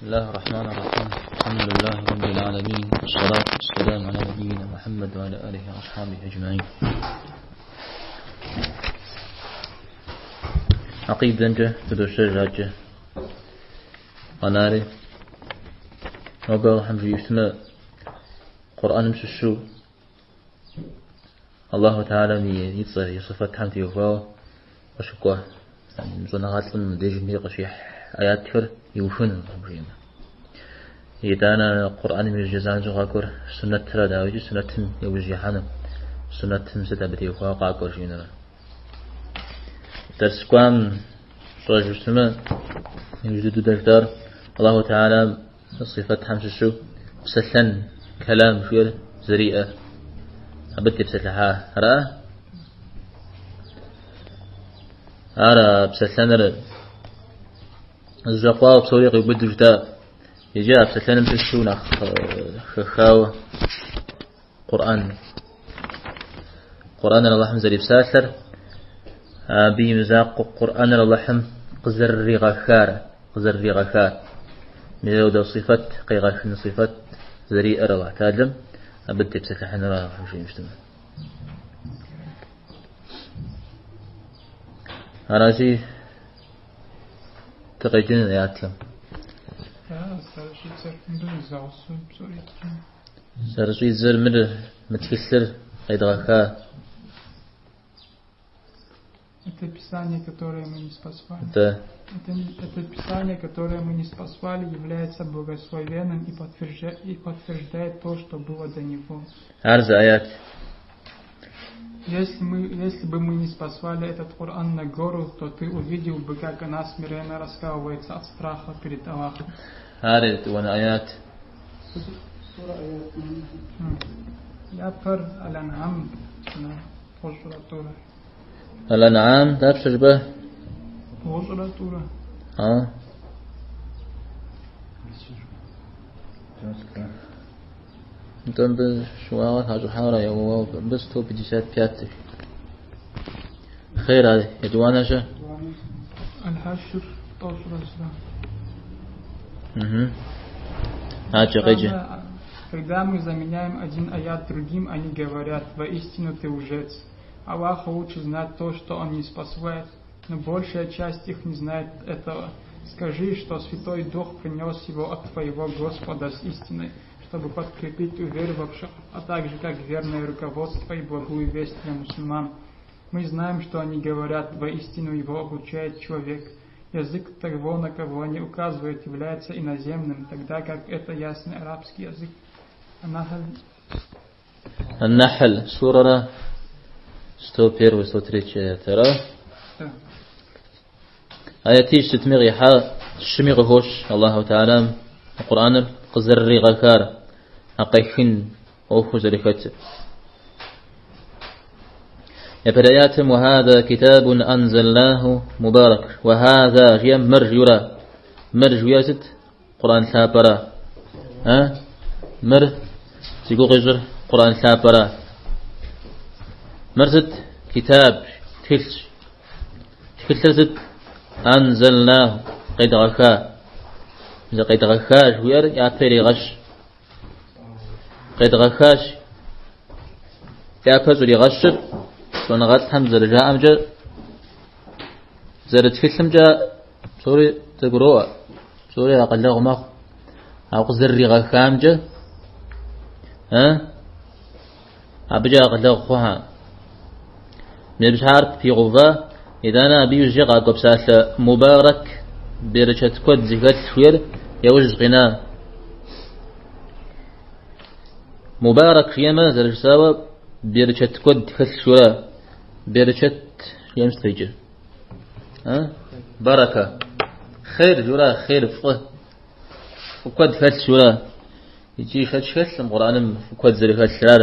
بسم الله الرحمن الرحيم. الحمد لله رب العالمين، والصلاة والسلام على نبينا محمد وعلى آله وأصحابه أجمعين. عقيد دنجة تدوشر راجة وناري وقال حمد يسمى قرآن مششو الله تعالى يصفت حمد يوفاه وشكوه مزونا غاتلن ديجن يقشيح آيات كفر يوفون بجينا يدانا قرآن من الجزان زغاكور سنة ترى داوجي سنة يوجي حانم سنة ستابتي وفاه قاكور جينا درس قام صوج بسمة يوجد دفتر الله تعالى صفة حمش الشو بسلن كلام شوير زريئة أبدي بسلحها أرى بسلن الزقوا بسوريق يبدو جداء يجاء بسلن بسشونا خاوة قرآن الله حمزة بساسر بي مزاق قرآن اللحم قزر رغخار ميزود صفة قيغاش صفة زريئة الله تعلم أبدي بسلحنا راه شيء مجتمع أراجي تقيجين الآيات لهم سرشي زر مر متكسر قيدغاكا. Это Писание, которое мы не спасали. Это Писание, которое мы не спасали, является благословенным и подтверждает то, что было до него. Если бы мы не спасали этот Коран на гору, то ты увидел бы, как она смиренно раскалывается от страха перед Аллахом. Я пар Аль-Ан'ам, Пожратура. الأنعام تابشج به Пожратура. انتم بشواغات هاجو حارة يا بس تو بجسات بياتك خير هذه يدوانا شا Аль-Хашр тоже раздал. Когда мы заменяем один аят другим, они говорят: воистину ты лжец. Аллаху лучше знать то, что Он не спасает, но большая часть их не знает этого. Скажи, что Святой Дух принес его от твоего Господа с истиной, чтобы подкрепить уверовавших, а также как верное руководство и благую весть для мусульман. Мы знаем, что они говорят: воистину его обучает человек. Язык того, на кого они указывают, является иноземным, тогда как это ясный арабский язык. النحل سورة 101 103 ترى آياتي ستمغي حا الشميغ هوش الله تعالى القرآن قزر غكار أقيخن أوخو زريكت يبدأياتم وهذا كتاب أنزلناه مبارك وهذا غيام مرج ياسد قرآن ثابرا مر سيقو غيزر قرآن ثابرا مرزت كتاب تكلت أنزلناه قيد غكا إذا قيد غكاش وير يعطيري غش قيد غكاش يعفز لي غشر ونغات حمزة رجاء أمجا زر تكلم جاء سوري تقروء سوري أقل غمخ أو زر غكا أمجا أبجا أقل غخوها مبشار في غوفا إذا أنا بيوجي قاقب ساسة مبارك برشة كود زكاة شوير يوجد غناء مبارك خيامة زرج سوا برشة كود خسورة برشة يمس تيجي بركة خير جورا خير فقه وكود خسورة يجي خس القرآن كود زرج خسرار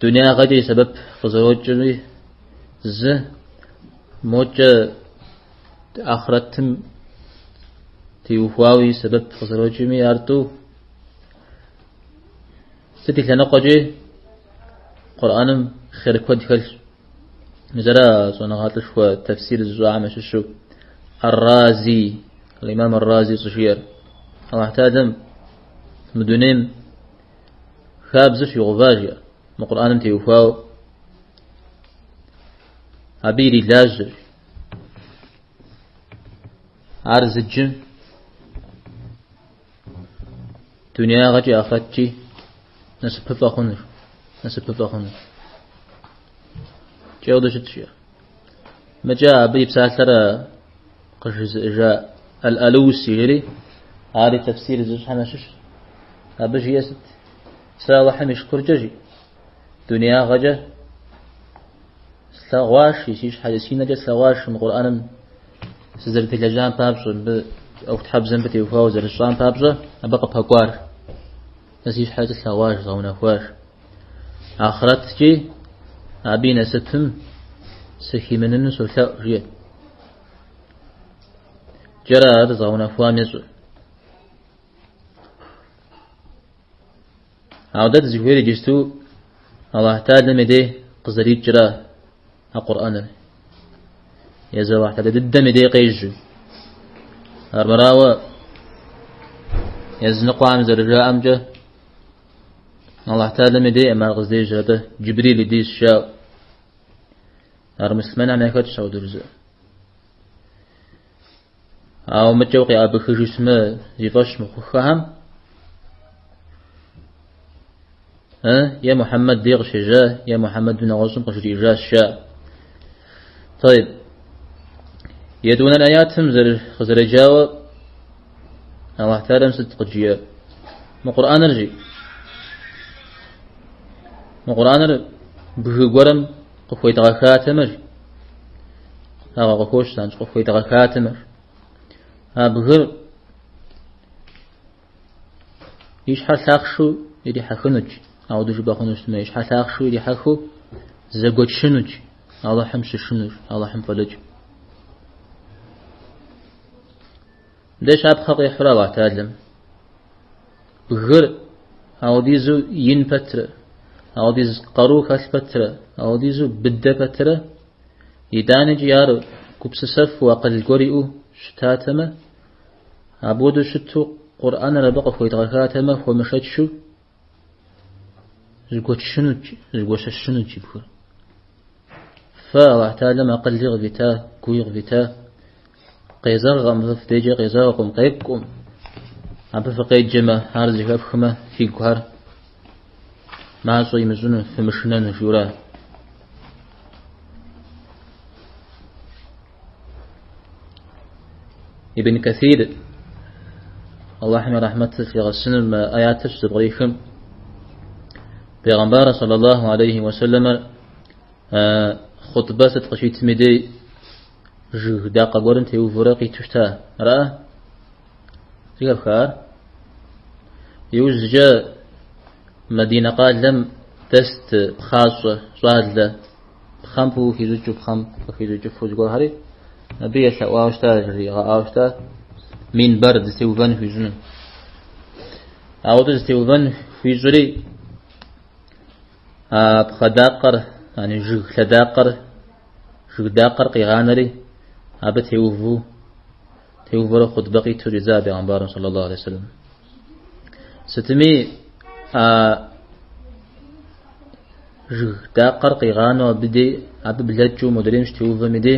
دنيا غدي سبب خزوج موجة آخرتم تيوفاوي سبب خسروجمي أرتو ستي لنا قجي قرآن خير كود خل مزرا صنعاتش هو تفسير الزعامة شو الرازي الإمام الرازي صشير الله تعالى مدونين خابزش يغفاجيا مقرآن تيوفاو عبيري لاجر عرز الجن دنيا غجي أخذتي نسبب أخنر جاودة شتشيا ما جاء أبي بساترة قشز جاء الألوسي جري هذه تفسير زوج حناشش أبجي يست سالح مشكور جي دنيا غجة سلغواش يسيش حديثين جا سلغواش من القرآن سزرت لجان بابش أو تحبزن بتي وفاوز الشام بابش أبقى بقوار يسيش حديث سلغواش زونا فواش آخرت جي أبينا ستم سخي منن سلساء جي جرى رزاونا فوام يزول عودت زهوري جستو الله تعالى مدي قزريت جرى القرآن يزا واحد ضد مدي قيج المراوة يزنقوا عم زرجاء أمجا الله تعالى مدي أما قزدي جرى جبريل دي الشاو المسلمان عم يكاد شاو درزا أو متجوقي أبخي جسمه يفاش مخخهم يا محمد ديغ شجاه يا محمد بن غزم قشري جاه الشاء طيب يدون الآيات خزر جاوب الله تعالى مصدق جياب مقرآن رجي مقرآن بجوارم قفوي تغاكاتمر قفوش تانج قفوي تغاكاتمر بغر يش حساقشو يدي حخنج أو دج بخنوش ما يش حساقشو يدي حخو زغوت شنوج الله حمش شنوج الله حم فلج ليش أبخق يحرى واتعلم بغر أو ديزو ين فترة أو ديز قروك فترة أو ديزو بدة فترة يدانج يارو كبس سف وقل قرئو شتاتما عبود شتو قرآن ربق خويت غكاتما خو مشات شو زغوت شنوج بخور فالله تعالى ما قل غبتا كوي غبتا قيزار غم فتيجي قيزار قم قيبكم عم بفقيد جمع هارز خما في قهر ما صوي مزون في مشنان جورا ابن كثير الله حمي رحمته في غسن ما آياتش تبغيكم پیغمبر صلى الله عليه وسلم خطبة تقشيت مدي جهدا قبورن تيو فرقي تشتا رأى تيغب خار يوزجا مدينة قال لم تست خاصة صادلة بخمبو في زوجو بخم في زوجو فوزقو هاري نبي سواوشتا جري غاوشتا من برد سيوفن في جنون عودة سيوفن في جري بخداقر يعني جغداقر قيغانري أبت تيوفو خد بقي ترزا بغنبار صلى الله عليه وسلم ستمي جغداقر قيغانو بدي أب بلجو مدرينش تيوفو مدي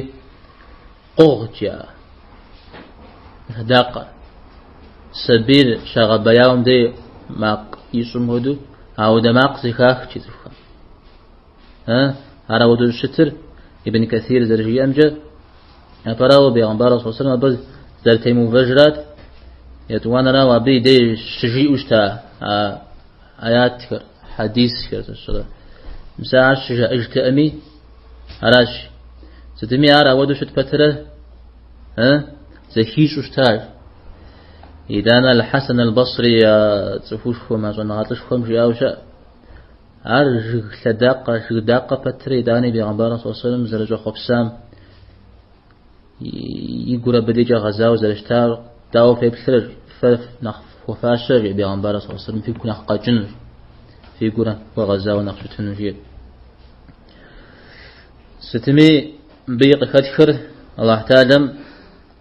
قوغتيا داقر سبيل شغبياهم دي ماق يسم هدو أو دماق زكاخ تشتفخ أرى ودو الشتر ابن كثير زرجي أمجد أفراو بيغنبار صلى الله عليه وسلم زرتي مفجرات يتوانا راو أبي دي شجي أشتا آيات حديث كرت مساعد شجا اجتأمي أراش ستمي أرى ودو شت فترة زكيش أشتار إذا الحسن البصري تفوش فما زنغاتش فم جاوشا أرجع صداقة فترة داني بيغنبار صلى الله عليه وسلم زرجو خبسام يقول بديجا غزاو زرجتار داو في بسرج فف نخ وفاشر بيغنبار صلى الله عليه وسلم في كنا قاجن في قرى وغزاو نخشتن جيد ستمي بيق فتخر الله تعالى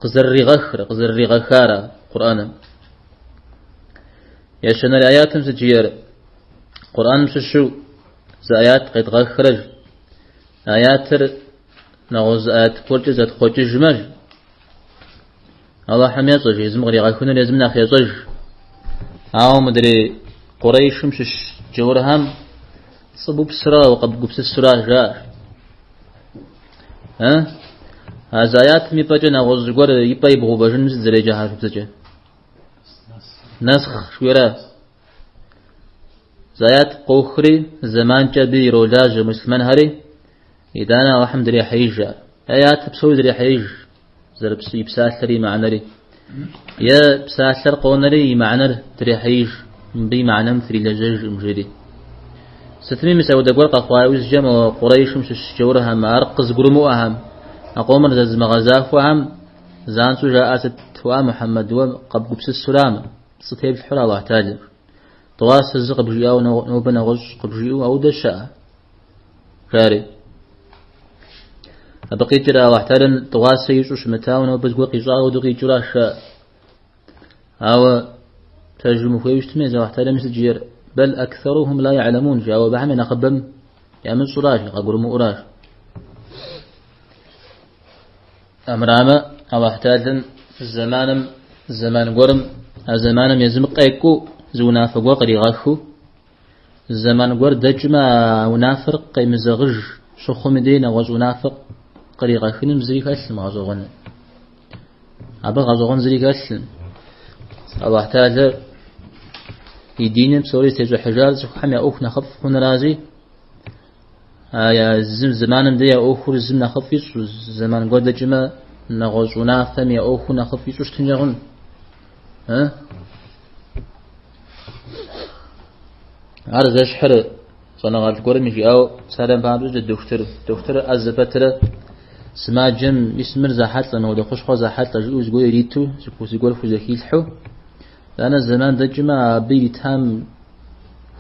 قزر غخارة قرآن يشنا الآيات مسجير قرآن مسشو زآيات قد غخرج آيات نغوز آيات كورج زاد خوج جمج الله حمي صج يزم غري غاكون لازم ناخي صج أو مدري قريش مشش جورهم صبوا بسرا وقد بس السرا جاء هذا آيات مي بجنا غوز غور يباي بغو بجن زري جهاز بسجه نسخ شويرا زايات قوخري زمان جبي رولاج مسلمان هري إدانا والحمد لله حيجا آيات بسوي دري حيج زر بسي بساثري معنري يا بساثر قونري معنر دري حيج بي معنى مثري لجج مجري ستمي مسعود أقول قفاوز جمع قريش مش الشجورها ما أرقز قرمو أهم أقوم رزز مغزاف وهم زانسو جاءت محمد وقب بس السلامة ستيب الحرا الله تعالى طواس الزق بجياو نوبنا غش قبجيو أو دشاء كاري بقيت جرا الله تعالى طواس يجوش متاو نوبز قوقي جاو دقي جرا شاء أو ترجمة فيش تميز الله تعالى مثل جير بل أكثرهم لا يعلمون جاو بعمل أخبم يعمل صراج أقول مؤراج أمرامة الله تعالى الزمان قرم الزمان يزم قيكو زونافق وقري غاخو الزمان قر دجما ونافق قيم زغج شخو مدينة وزونافق قري غاخين مزريك أسلم غزوغن أبا غزوغن زريك أسلم الله تعالى يدين بسوري تيجو حجار حمي أوخ نخف هنا رازي يا زمان مديا أوخر الزم نخفيش زمان قر دجما نغزونا فمي أوخ نخفيش وشتنجغن عرض أشحر صنعات القرم يجي أو سلام بعض الدكتور أزبتر سما جم يسمر زحات لأنه دخش خو زحات لجوز قوي ريتو سكوس يقول فوزكيل حو لأن الزمان دجما بيتام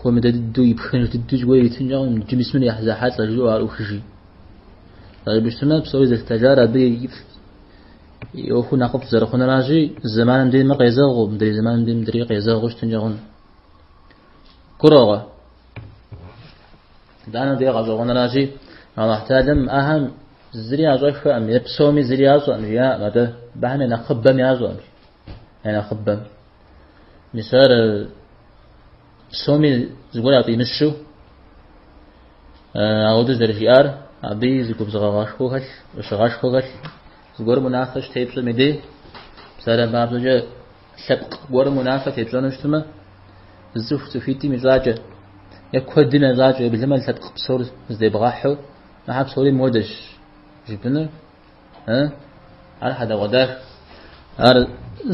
هو مددو يبخن تدوج قوي ريتنجاون جم يسمر يحزحات لجو على أخشي طيب بشتنا بسوي ذا التجارة بي يوخو نقف زرخون راجي الزمان مدري ما قيزاغو مدري زمان مدري قيزاغوش تنجاون كروغا دانا دي غزوغون راجي الله تعالى أهم زريا زوجك أم يبسومي زريا زو أم يا ماذا بحنا نخبم يا زو أنا نخبم مثال بسومي زقول أعطي نشو أعود زرجيار أبي زكوب زغاش خوغش وشغاش خوغش زقول منافش تيبسو مدي مثال بعض جا شق قول منافش تيبسو نشتما الزوف سفيتي مزاجه يكودنا زاجه بالزمن تدق بصور زي بغاحو ما حب صوري مودش جبنا على حدا غدار ار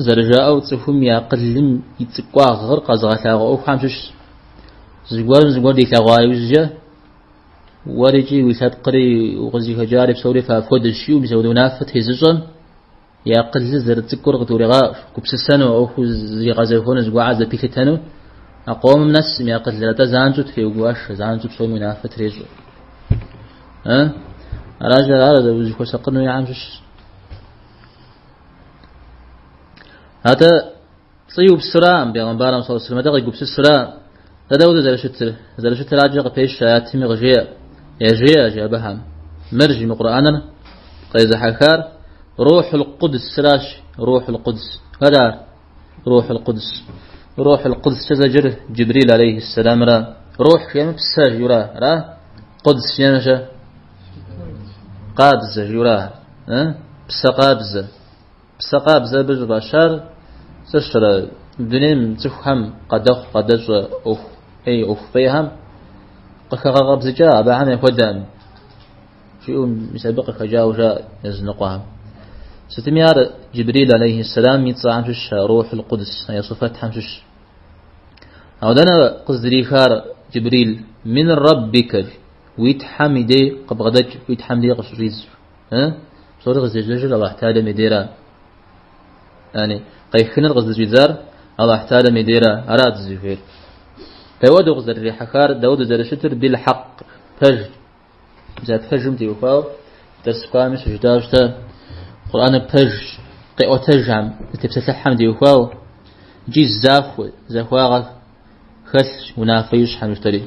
زرجاء وتصفهم يا قلم يتقوا غير قزغتا او خامش زغور دي تغاي وجه ورجي ويتقري وغزي هجاري بصوري ففودش يوم يزودوا نافت هزجن يا قل زر تذكر غتورغا كبس السنه او زي غازفون زغوا عز بيكتنو أقوم من الناس ما قتل لا تزانجت في وقاش زانجت في منافة رجل راجل هذا وزيكو سقنو يعمش هذا صيوب السرام بيغنبارم صلى الله عليه وسلم هذا يقول السرام هذا وده زلشت راجل قبيش ياتم غجيا يجيا جابهم مرجي من قرآننا قيز حكار روح القدس سراش روح القدس هذا روح القدس تزجر جبريل عليه السلام را روح يم بساج يرا را قدس يمشى قابز يرا بسقابز بالبشر سشر دنيم تفهم قدش أوف أي أوف فيهم قابز جاء بعمل خدام شيء مسابق خجاء وجاء يزنقهم ستميار جبريل عليه السلام يتصع حمشش روح القدس هي صفات حمشش أو دنا قصدري خار جبريل من ربك ويتحمدي قبضج ويتحمدي قشريز صورة غزجل الله تعالى مديرا يعني قيخنا الغزج زار الله تعالى مديرا أراد زفير فود غزري حكار داود زرشتر بالحق فج زاد فجمتي وفاو درس قامش وجداشته قرآن فج قيء تجعم تبسل حمدي وفاو جيز زاخو خش ونافيش حمشتري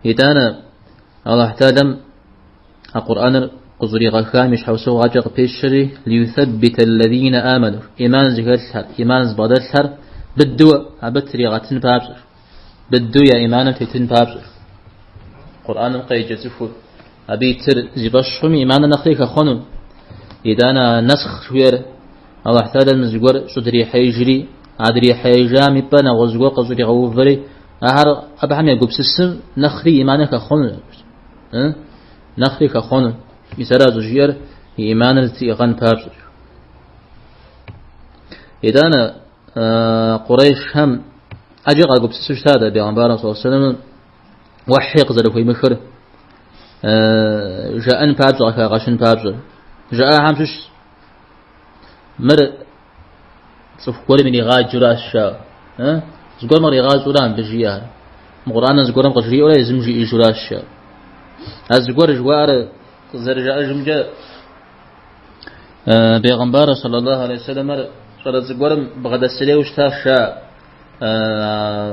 يتانا الله تعالى القرآن قصري غخامش حوسو غاجق بيشري ليثبت الذين آمنوا إيمان زغرسر إيمان زبادسر بدو أبتري غتن بابسر بدو يا إيمان تتن بابسر القرآن قيجة زفور أبي تر زباشهم إيمان نخليك خنون إذا نسخ شوير الله تعالى مزغور صدري حيجري عدري حيجامي بنا وزغور قصري غوفري أهر أبهم يقول سسم نخري إيمانك خنون نخري خنون مثلا زجير إيمان التيغان بابسر إذا قريش هم أجي قاقب سسوشتادا بيغنبارا صلى الله عليه وسلم وحي قزل في مخر جاءن بابزر كاغاشن بابزر جاء همشش مر صفقور من يغاج جراس شا زقور مر يغاج جران بجيار مقرآن زقورم قجري ولا يزمجي جراس شا الزقور جوار زرجاء جمجا بيغنبارا صلى الله عليه وسلم مر صلى زقورم بغدا السليوش تاشا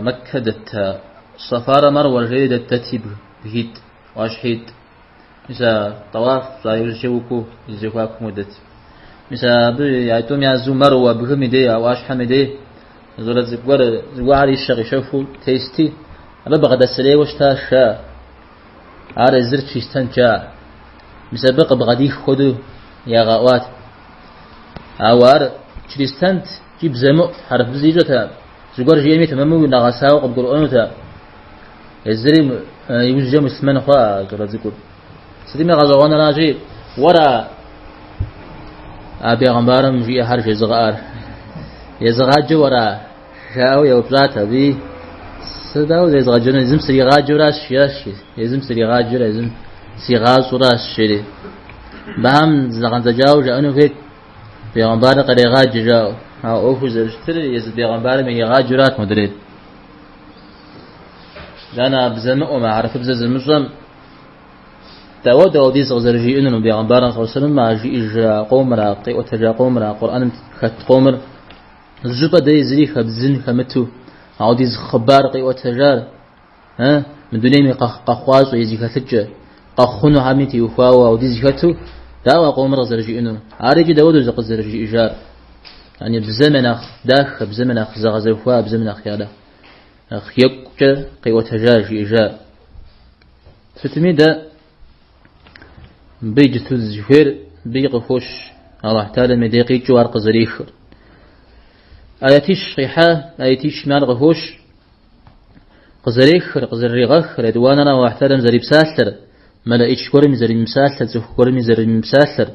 مكة دتا صفارة مر والجيد التتيب بهيد واشحيد مثلا طواف يجوكو يجواكم مدت مثلا بيعتم يعزو مروة بهم دي أو أشحم دي زول زوار الشغي شوفوا تيستي أما بغدا السلي وشتا شا عار زرت شيستان جا مثلا بقى بغدي خدو يا غاوات عوار شيستان جيب زمو حرف زيجتها زوار جيمي تمامو نغساو قد قرؤونو تا الزريم يوجد مسلمان خوا زول زيكور سيدي غزوانا راجي ورا أبي غمبارم جي هرج زغار يزغاج ورا شاو يوبزات أبي سداو زي زغاجون يزم سري غاج راش ياش يزم سري غاج يزم سيغاز راش شري بهم زغان تجاو جانو فيك بيغمبار قري غاج جاو ها أوفو زرشتر يز بيغمبار من يغاج رات مدريد أنا بزمق وما عرف بزمزم داود ديس غزرجي إنه بيغمبار صلى الله عليه وسلم ما جي إجرا قومرا قيء وتجا قومرا قرآن خت قومر الزبا دي زري خبزن خمتو عوديز خبار قيء وتجار من دوني قخواز ويزي ختج قخونو حميتي وخواو عوديز خاتو داوا قومرا غزرجي إنه عارجي داود غزرجي إجار يعني بزمن أخ داخ بزمن أخ زغزوخوا بزمن أخ يادا خيق قيء وتجار جي إجار ستمي ده بيجت الزفير بيقفوش الله تعالى مديقي جوار قزريخ آياتيش صيحة آياتيش مال غفوش قزريخ قزريغخ ردوانا واحترم زريب ساسلر ملائيش كورم زريب مساسلر زف كورم زريب مساسلر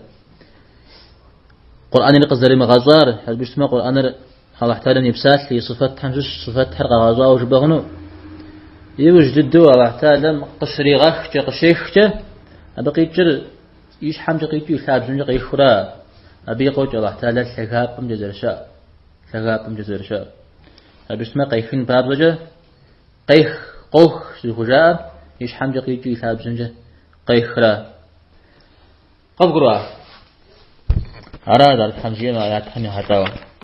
قرآن القزري مغازار حسبش ما قرآن الله تعالى يبساسلي صفات حمزش صفات حرق غازار وجبغنو يوجد الدواء الله تعالى قشريغخ قشيخ أبقي جر يش حمد قيتي ثاب زنج قي خرا أبي قوج الله تعالى ثقاب جزر شاء ثقاب جزر شاء أبي اسمه قيفين باب وجه قيخ قوخ زخجاء يش حمد قيتي ثاب زنج قي خرا قبقرا أراد الحمزية ما يتحني هتاوا